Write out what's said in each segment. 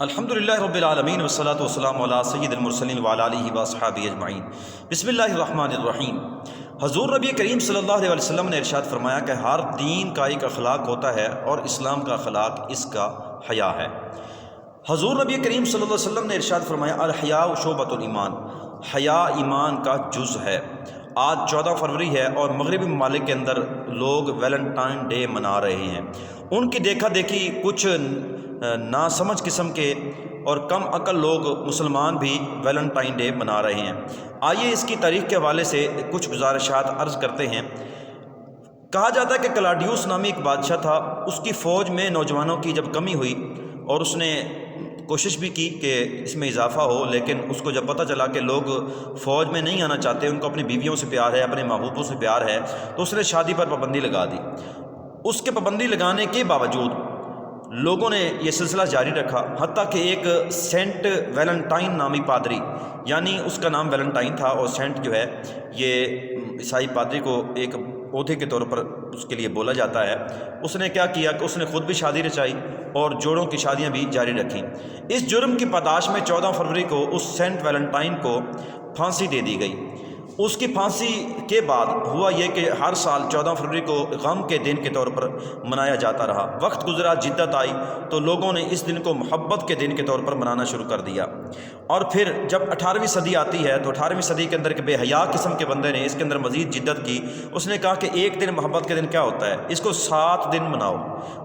الحمدللہ رب العالمین والصلاة والسلام علی سید المرسلین وعلی آلہ واصحابہ اجمعین۔ بسم اللہ الرحمن الرحیم۔ حضور نبی کریم صلی اللہ علیہ وسلم نے ارشاد فرمایا کہ ہر دین کا ایک اخلاق ہوتا ہے اور اسلام کا اخلاق اس کا حیا ہے۔ حضور نبی کریم صلی اللہ علیہ وسلم نے ارشاد فرمایا الحیاء شعبۃ الایمان، حیا ایمان کا جز ہے۔ آج 14 فروری ہے اور مغربی ممالک کے اندر لوگ ویلنٹائن ڈے منا رہے ہیں۔ ان کی دیکھا دیکھی کچھ ناسمجھ قسم کے اور کم عقل لوگ مسلمان بھی ویلنٹائن ڈے منا رہے ہیں۔ آئیے اس کی تاریخ کے حوالے سے کچھ گزارشات عرض کرتے ہیں۔ کہا جاتا ہے کہ کلاڈیوس نامی ایک بادشاہ تھا، اس کی فوج میں نوجوانوں کی جب کمی ہوئی اور اس نے کوشش بھی کی کہ اس میں اضافہ ہو، لیکن اس کو جب پتہ چلا کہ لوگ فوج میں نہیں آنا چاہتے، ان کو اپنی بیویوں سے پیار ہے، اپنے محبوبوں سے پیار ہے، تو اس نے شادی پر پابندی لگا دی۔ اس کے پابندی لگانے کے باوجود لوگوں نے یہ سلسلہ جاری رکھا، حتیٰ کہ ایک سینٹ ویلنٹائن نامی پادری، یعنی اس کا نام ویلنٹائن تھا اور سینٹ جو ہے یہ عیسائی پادری کو ایک عہدے کے طور پر اس کے لیے بولا جاتا ہے۔ اس نے کیا کیا کہ اس نے خود بھی شادی رچائی اور جوڑوں کی شادیاں بھی جاری رکھیں۔ اس جرم کی پاداش میں 14 فروری کو اس سینٹ ویلنٹائن کو پھانسی دے دی گئی۔ اس کی پھانسی کے بعد ہوا یہ کہ ہر سال 14 فروری کو غم کے دن کے طور پر منایا جاتا رہا۔ وقت گزرا، جدت آئی تو لوگوں نے اس دن کو محبت کے دن کے طور پر منانا شروع کر دیا۔ اور پھر جب 18ویں صدی آتی ہے تو 18ویں صدی کے اندر ایک بے حیا قسم کے بندے نے اس کے اندر مزید جدت کی۔ اس نے کہا کہ ایک دن محبت کے دن کیا ہوتا ہے، اس کو 7 دن مناؤ۔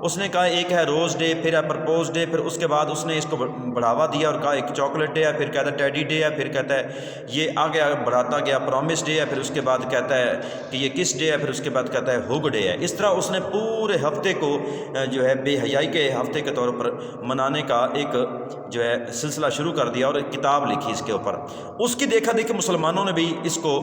اس نے کہا ایک ہے روز ڈے، پھر ہے پرپوز ڈے، پھر اس کے بعد اس نے اس کو بڑھاوا دیا اور کہا ایک چاکلیٹ ڈے ہے، پھر کہتا ہے ٹیڈی ڈے ہے، پھر کہتا ہے یہ آگے بڑھاتا گیا پرومس ڈے ہے، پھر اس کے بعد کہتا ہے کہ یہ کس ڈے ہے، پھر اس کے بعد کہتا ہے ہوگ ڈے ہے۔ اس طرح اس نے پورے ہفتے کو جو ہے بے حیائی کے ہفتے کے طور پر منانے کا ایک جو ہے سلسلہ شروع کر دیا اور ایک کتاب لکھی اس کے اوپر۔ اس کی دیکھا دیکھی مسلمانوں نے بھی اس کو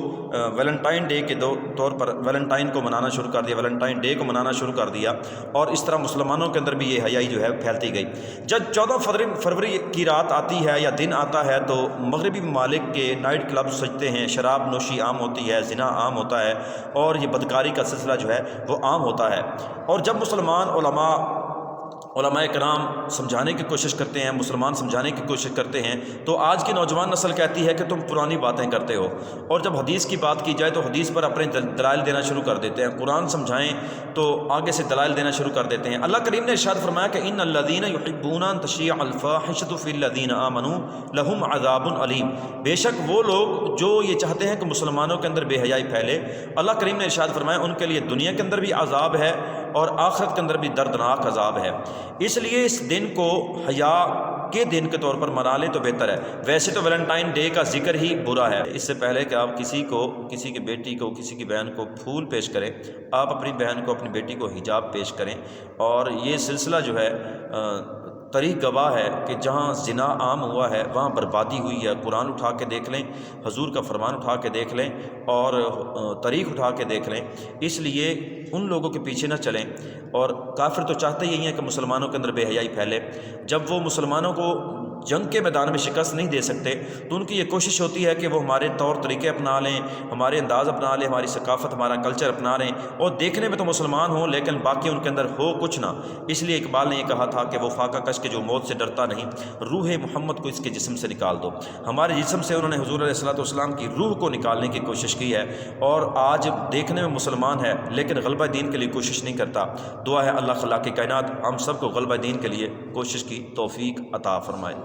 ویلنٹائن ڈے کے طور پر ویلنٹائن کو منانا شروع کر دیا، ویلنٹائن ڈے کو منانا شروع کر دیا، اور اس طرح مسلمانوں کے اندر بھی یہ حیائی جو ہے پھیلتی گئی۔ جب 14 فروری کی رات آتی ہے یا دن آتا ہے تو مغربی ممالک کے نائٹ کلب سجتے ہیں، شراب نوشی عام ہوتی ہے، زنا عام ہوتا ہے، اور یہ بدکاری کا سلسلہ جو ہے وہ عام ہوتا ہے۔ اور جب مسلمان علماء کرام سمجھانے کی کوشش کرتے ہیں، مسلمان سمجھانے کی کوشش کرتے ہیں، تو آج کی نوجوان نسل کہتی ہے کہ تم پرانی باتیں کرتے ہو، اور جب حدیث کی بات کی جائے تو حدیث پر اپنے دلائل دینا شروع کر دیتے ہیں۔ قرآن سمجھائیں تو آگے سے دلائل دینا شروع کر دیتے ہیں۔ اللہ کریم نے ارشاد فرمایا کہ ان الذین یحبون ان تشیع الفاحشۃ فی الذین آمنوا لہم عذاب علیم، بے شک وہ لوگ جو یہ چاہتے ہیں کہ مسلمانوں کے اندر بے حیائی پھیلے، اللہ کریم نے ارشاد فرمایا ان کے لیے دنیا کے اندر بھی عذاب ہے اور آخرت کے اندر بھی دردناک عذاب ہے۔ اس لیے اس دن کو حیا کے دن کے طور پر منا لیں تو بہتر ہے۔ ویسے تو ویلنٹائن ڈے کا ذکر ہی برا ہے۔ اس سے پہلے کہ آپ کسی کی بیٹی کو، کسی کی بہن کو پھول پیش کریں، آپ اپنی بہن کو، اپنی بیٹی کو حجاب پیش کریں۔ اور یہ سلسلہ جو ہے تاریخ گواہ ہے کہ جہاں زنا عام ہوا ہے وہاں بربادی ہوئی ہے۔ قرآن اٹھا کے دیکھ لیں، حضور کا فرمان اٹھا کے دیکھ لیں، اور تاریخ اٹھا کے دیکھ لیں۔ اس لیے ان لوگوں کے پیچھے نہ چلیں، اور کافر تو چاہتے ہی ہیں کہ مسلمانوں کے اندر بے حیائی پھیلے۔ جب وہ مسلمانوں کو جنگ کے میدان میں شکست نہیں دے سکتے تو ان کی یہ کوشش ہوتی ہے کہ وہ ہمارے طور طریقے اپنا لیں، ہمارے انداز اپنا لیں، ہماری ثقافت، ہمارا کلچر اپنا لیں، اور دیکھنے میں تو مسلمان ہوں لیکن باقی ان کے اندر ہو کچھ نہ۔ اس لیے اقبال نے یہ کہا تھا کہ وہ فاقہ کش کے جو موت سے ڈرتا نہیں، روح محمد کو اس کے جسم سے نکال دو۔ ہمارے جسم سے انہوں نے حضور علیہ الصلوۃ والسلام کی روح کو نکالنے کی کوشش کی ہے، اور آج دیکھنے میں مسلمان ہے لیکن غلبہ دین کے لیے کوشش نہیں کرتا۔ دعا ہے اللہ خلاق کائنات ہم سب کو غلبہ دین کے لیے کوشش کی توفیق عطا فرمائے۔